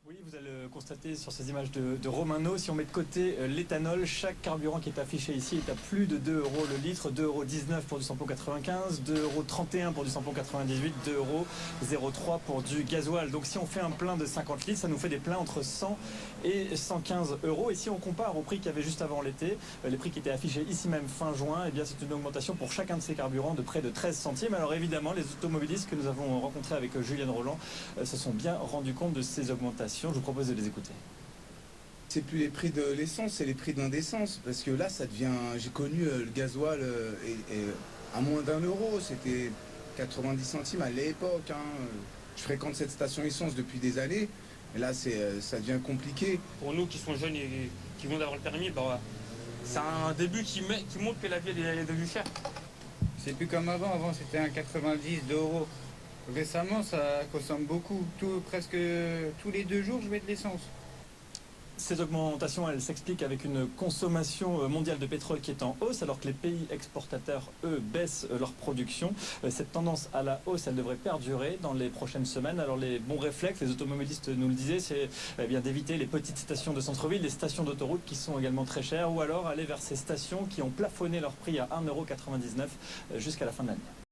Oui, vous allez le constater sur ces images de Romano. Si on met de côté l'éthanol, chaque carburant qui est affiché ici est à plus de 2 euros le litre, 2,19 € pour du samplon 95, 2,31 € pour du samplon 98, 2,03 € pour du gasoil. Donc si on fait un plein de 50 litres, ça nous fait des pleins entre 100 et 115 euros. Et si on compare au prix qu'il y avait juste avant l'été, les prix qui étaient affichés ici même fin juin, eh bien c'est une augmentation pour chacun de ces carburants de près de 13 centimes. Alors évidemment, les automobilistes que nous avons rencontrés avec Juliane Roland se sont bien rendus compte de ces augmentations. Je vous propose de les écouter. C'est plus les prix de l'essence, c'est les prix de l'indécence. Parce que là, ça devient. J'ai connu le gasoil à moins d'1 euro. C'était 90 centimes à l'époque. Je fréquente cette station essence depuis des années. Et là, ça devient compliqué. Pour nous qui sommes jeunes et qui venons d'avoir le permis, c'est un début qui montre que la vie est devenue chère. C'est plus comme avant. Avant, c'était un 90, 2 euros. Récemment, ça consomme beaucoup. Presque tous les 2 jours, je mets de l'essence. Ces augmentations, elles s'expliquent avec une consommation mondiale de pétrole qui est en hausse, alors que les pays exportateurs, eux, baissent leur production. Cette tendance à la hausse, elle devrait perdurer dans les prochaines semaines. Alors les bons réflexes, les automobilistes nous le disaient, c'est bien d'éviter les petites stations de centre-ville, les stations d'autoroute qui sont également très chères, ou alors aller vers ces stations qui ont plafonné leur prix à 1,99 € jusqu'à la fin de l'année.